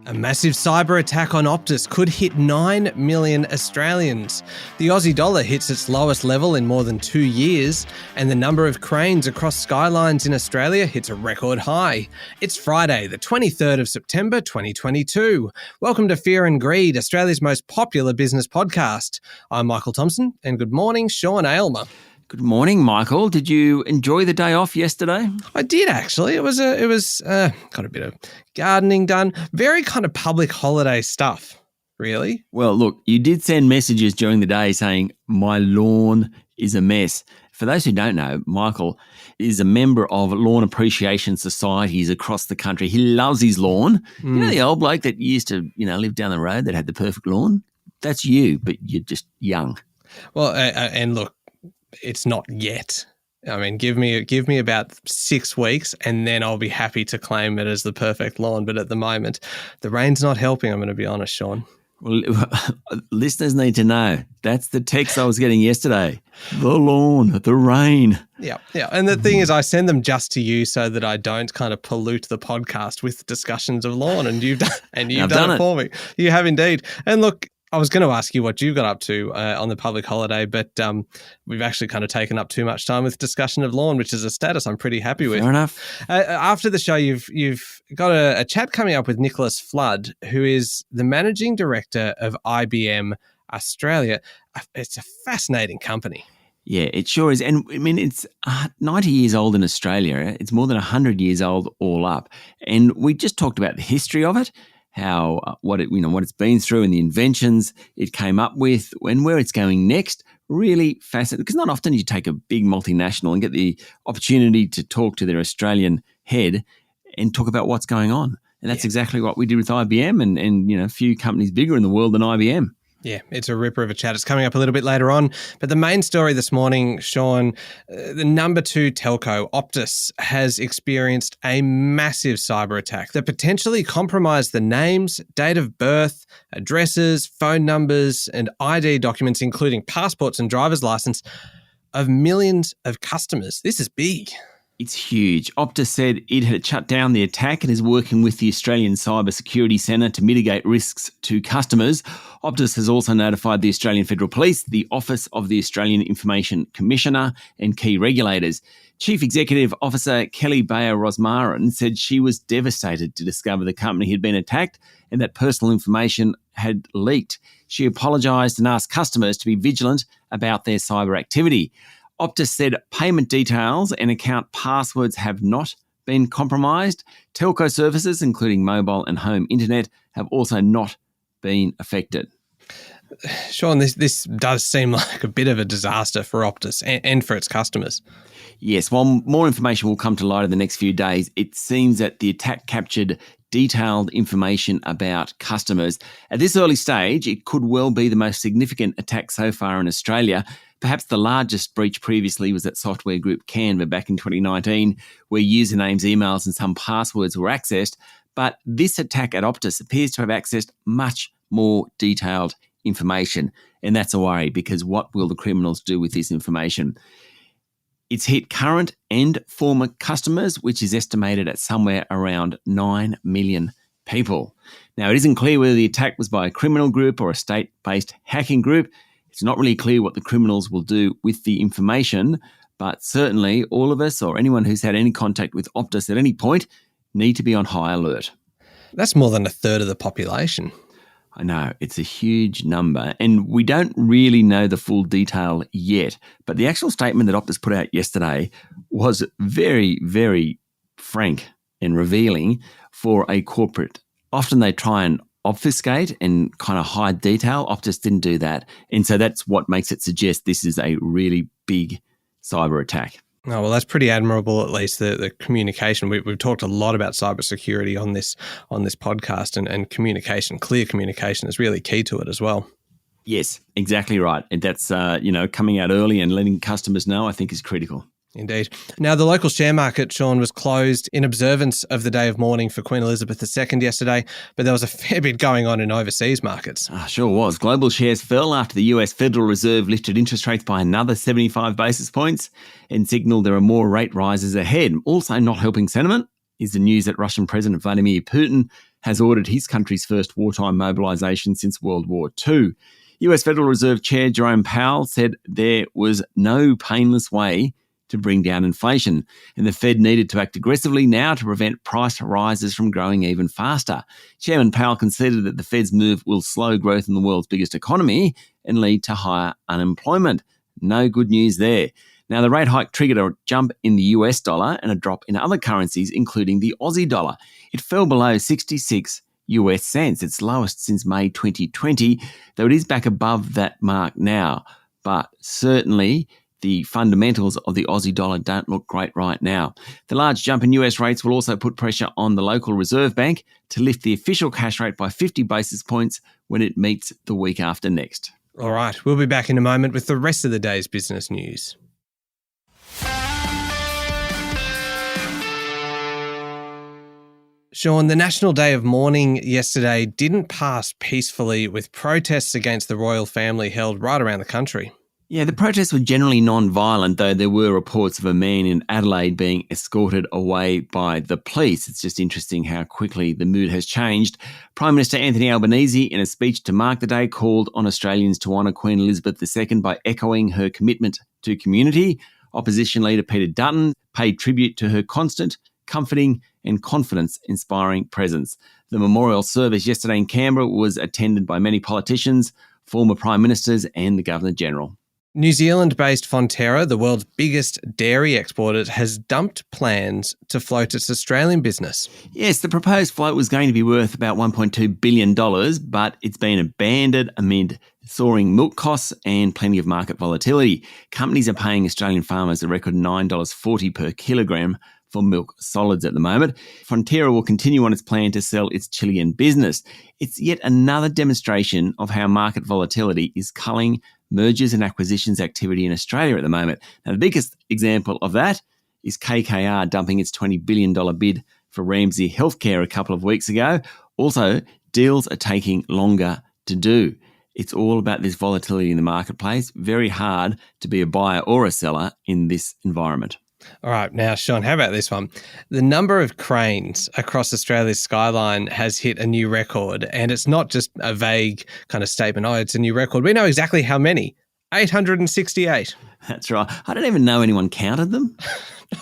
A massive cyber attack on Optus could hit 9 million Australians. The Aussie dollar hits its lowest level in more than 2 years, and the number of cranes across skylines in Australia hits a record high. It's Friday, the 23rd of September 2022. Welcome to Fear and Greed, Australia's most popular business podcast. I'm Michael Thompson, and good morning, Sean Aylmer. Good morning, Michael. Did you enjoy the day off yesterday? I did, actually. It was got a bit of gardening done. Very kind of public holiday stuff, really. Well, look, you did send messages during the day saying, my lawn is a mess. For those who don't know, Michael is a member of lawn appreciation societies across the country. He loves his lawn. You know the old bloke that used to, live down the road that had the perfect lawn? That's you, but you're just young. Well, and look, it's not yet. I mean, give me about 6 weeks and then I'll be happy to claim it as the perfect lawn. But at the moment, the rain's not helping, I'm going to be honest, Sean. Well, listeners need to know. That's the text I was getting yesterday. The lawn, the rain. Yeah. And the thing is, I send them just to you so that I don't kind of pollute the podcast with discussions of lawn. And you've done it for me. You have indeed. And look, I was going to ask you what you got up to on the public holiday, but we've actually kind of taken up too much time with discussion of lawn, which is a status I'm pretty happy with. Fair enough. After the show, you've got a chat coming up with Nicholas Flood, who is the managing director of IBM Australia. It's a fascinating company. Yeah, it sure is. And I mean, it's 90 years old in Australia. It's more than 100 years old all up. And we just talked about the history of it. How what it's been through and the inventions it came up with and where it's going next. Really fascinating, because not often you take a big multinational and get the opportunity to talk to their Australian head and talk about what's going on. And that's exactly what we did with IBM and a few companies bigger in the world than IBM. Yeah, it's a ripper of a chat. It's coming up a little bit later on. But the main story this morning, Sean, the number 2 telco, Optus, has experienced a massive cyber attack that potentially compromised the names, date of birth, addresses, phone numbers, and ID documents, including passports and driver's license, of millions of customers. This is big. It's huge. Optus said it had shut down the attack and is working with the Australian Cyber Security Centre to mitigate risks to customers. Optus has also notified the Australian Federal Police, the Office of the Australian Information Commissioner, and key regulators. Chief Executive Officer Kelly Bayer-Rosmarin said she was devastated to discover the company had been attacked and that personal information had leaked. She apologised and asked customers to be vigilant about their cyber activity. Optus said payment details and account passwords have not been compromised. Telco services, including mobile and home internet, have also not been affected. Sean, this does seem like a bit of a disaster for Optus and for its customers. Yes, while more information will come to light in the next few days, it seems that the attack captured detailed information about customers. At this early stage, it could well be the most significant attack so far in Australia. Perhaps the largest breach previously was at software group Canva back in 2019, where usernames, emails and some passwords were accessed. But this attack at Optus appears to have accessed much more detailed information. And that's a worry, because what will the criminals do with this information? It's hit current and former customers, which is estimated at somewhere around 9 million people. Now, it isn't clear whether the attack was by a criminal group or a state-based hacking group. It's not really clear what the criminals will do with the information, but certainly all of us or anyone who's had any contact with Optus at any point need to be on high alert. That's more than a third of the population. I know, it's a huge number, and we don't really know the full detail yet, but the actual statement that Optus put out yesterday was very, very frank and revealing for a corporate. Often they try and obfuscate and kind of hide detail. Optus didn't do that, and so that's what makes it suggest this is a really big cyber attack. Oh, well, that's pretty admirable, at least, the communication. We've talked a lot about cybersecurity on this podcast, and communication, clear communication is really key to it as well. Yes, exactly right. And that's, coming out early and letting customers know, I think, is critical. Indeed. Now, the local share market, Sean, was closed in observance of the day of mourning for Queen Elizabeth II yesterday, but there was a fair bit going on in overseas markets. Sure was. Global shares fell after the US Federal Reserve lifted interest rates by another 75 basis points and signalled there are more rate rises ahead. Also not helping sentiment is the news that Russian President Vladimir Putin has ordered his country's first wartime mobilisation since World War II. US Federal Reserve Chair Jerome Powell said there was no painless way to bring down inflation, and the Fed needed to act aggressively now to prevent price rises from growing even faster. Chairman Powell conceded that the Fed's move will slow growth in the world's biggest economy and lead to higher unemployment. No good news there. Now, the rate hike triggered a jump in the US dollar and a drop in other currencies, including the Aussie dollar. It fell below 66 US cents, its lowest since May 2020, though it is back above that mark now. But certainly, the fundamentals of the Aussie dollar don't look great right now. The large jump in US rates will also put pressure on the local Reserve Bank to lift the official cash rate by 50 basis points when it meets the week after next. All right, we'll be back in a moment with the rest of the day's business news. Sean, the National Day of Mourning yesterday didn't pass peacefully, with protests against the royal family held right around the country. Yeah, the protests were generally non-violent, though there were reports of a man in Adelaide being escorted away by the police. It's just interesting how quickly the mood has changed. Prime Minister Anthony Albanese, in a speech to mark the day, called on Australians to honour Queen Elizabeth II by echoing her commitment to community. Opposition leader Peter Dutton paid tribute to her constant, comforting and confidence-inspiring presence. The memorial service yesterday in Canberra was attended by many politicians, former prime ministers and the Governor-General. New Zealand-based Fonterra, the world's biggest dairy exporter, has dumped plans to float its Australian business. Yes, the proposed float was going to be worth about $1.2 billion, but it's been abandoned amid soaring milk costs and plenty of market volatility. Companies are paying Australian farmers a record $9.40 per kilogram for milk solids at the moment. Fonterra will continue on its plan to sell its Chilean business. It's yet another demonstration of how market volatility is culling mergers and acquisitions activity in Australia at the moment. Now, the biggest example of that is KKR dumping its $20 billion bid for Ramsay Healthcare a couple of weeks ago. Also, deals are taking longer to do. It's all about this volatility in the marketplace. Very hard to be a buyer or a seller in this environment. All right. Now, Sean, how about this one? The number of cranes across Australia's skyline has hit a new record, and it's not just a vague kind of statement, oh, it's a new record. We know exactly how many. 868. That's right. I don't even know anyone counted them.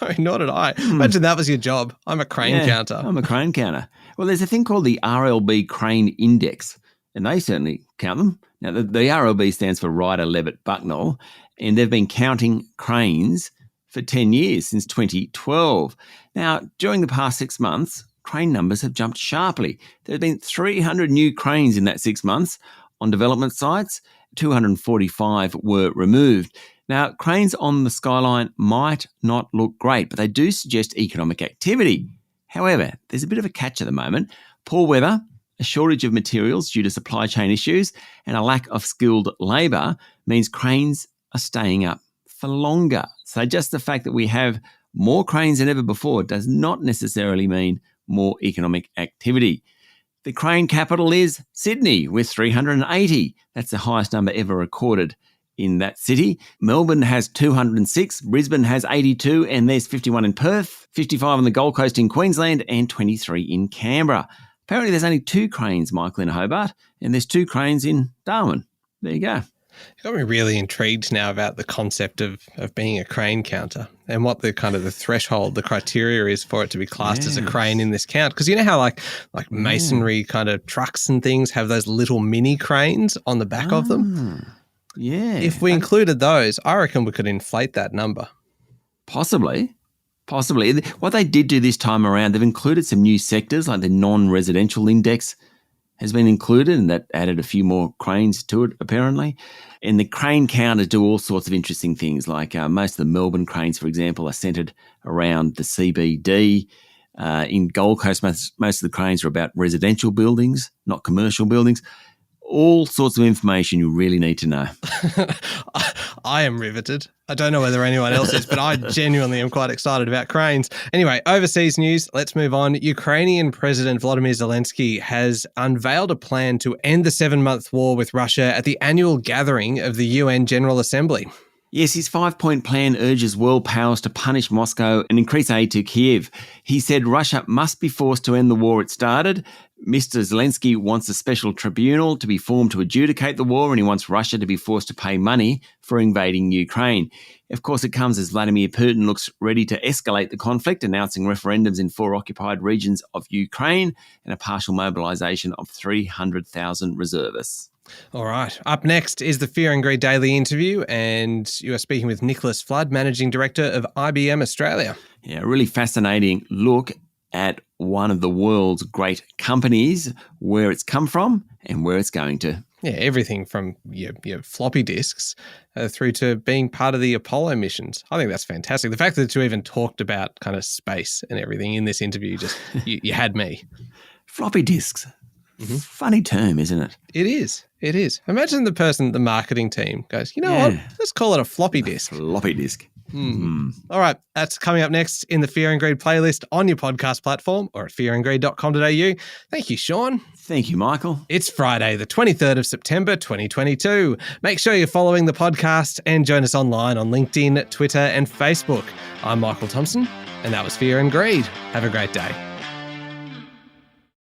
No, nor did I. Imagine that was your job. I'm a crane counter. I'm a crane counter. Well, there's a thing called the RLB Crane Index, and they certainly count them. Now, the RLB stands for Ryder Levitt Bucknell, and they've been counting cranes for 10 years, since 2012. Now, during the past 6 months, crane numbers have jumped sharply. There have been 300 new cranes in that 6 months on development sites. 245 were removed. Now, cranes on the skyline might not look great, but they do suggest economic activity. However, there's a bit of a catch at the moment. Poor weather, a shortage of materials due to supply chain issues, and a lack of skilled labour means cranes are staying up for longer. So just the fact that we have more cranes than ever before does not necessarily mean more economic activity. The crane capital is Sydney with 380. That's the highest number ever recorded in that city. Melbourne has 206, Brisbane has 82, and there's 51 in Perth, 55 on the Gold Coast in Queensland, and 23 in Canberra. Apparently there's only 2 cranes, Michael, in Hobart, and there's 2 cranes in Darwin. There you go. You've got me really intrigued now about the concept of being a crane counter and what the kind of the threshold, the criteria is for it to be classed as a crane in this count. Because you know how like masonry kind of trucks and things have those little mini cranes on the back of them? Yeah. If we included those, I reckon we could inflate that number. Possibly. What they did do this time around, they've included some new sectors like the non-residential index has been included, and that added a few more cranes to it, apparently. And the crane counters do all sorts of interesting things, like most of the Melbourne cranes, for example, are centred around the CBD. In Gold Coast, most of the cranes are about residential buildings, not commercial buildings. All sorts of information you really need to know. I am riveted. I don't know whether anyone else is, but I genuinely am quite excited about cranes. Anyway, overseas news, let's move on. Ukrainian President Volodymyr Zelensky has unveiled a plan to end the 7-month war with Russia at the annual gathering of the UN General Assembly. Yes, his 5-point plan urges world powers to punish Moscow and increase aid to Kiev. He said Russia must be forced to end the war it started. Mr. Zelensky wants a special tribunal to be formed to adjudicate the war, and he wants Russia to be forced to pay money for invading Ukraine. Of course, it comes as Vladimir Putin looks ready to escalate the conflict, announcing referendums in 4 occupied regions of Ukraine and a partial mobilisation of 300,000 reservists. All right. Up next is the Fear and Greed Daily interview, and you are speaking with Nicholas Flood, Managing Director of IBM Australia. Yeah, a really fascinating look at one of the world's great companies, where it's come from and where it's going to. Yeah, everything from your floppy disks through to being part of the Apollo missions. I think that's fantastic. The fact that you even talked about kind of space and everything in this interview, just you had me. Floppy disks. Mm-hmm. Funny term, isn't it? It is. It is. Imagine the person, the marketing team goes, you know what? Let's call it a floppy disk. Floppy disk. All right. That's coming up next in the Fear and Greed playlist on your podcast platform or at fearandgreed.com.au. Thank you, Sean. Thank you, Michael. It's Friday, the 23rd of September, 2022. Make sure you're following the podcast and join us online on LinkedIn, Twitter, and Facebook. I'm Michael Thompson, and that was Fear and Greed. Have a great day.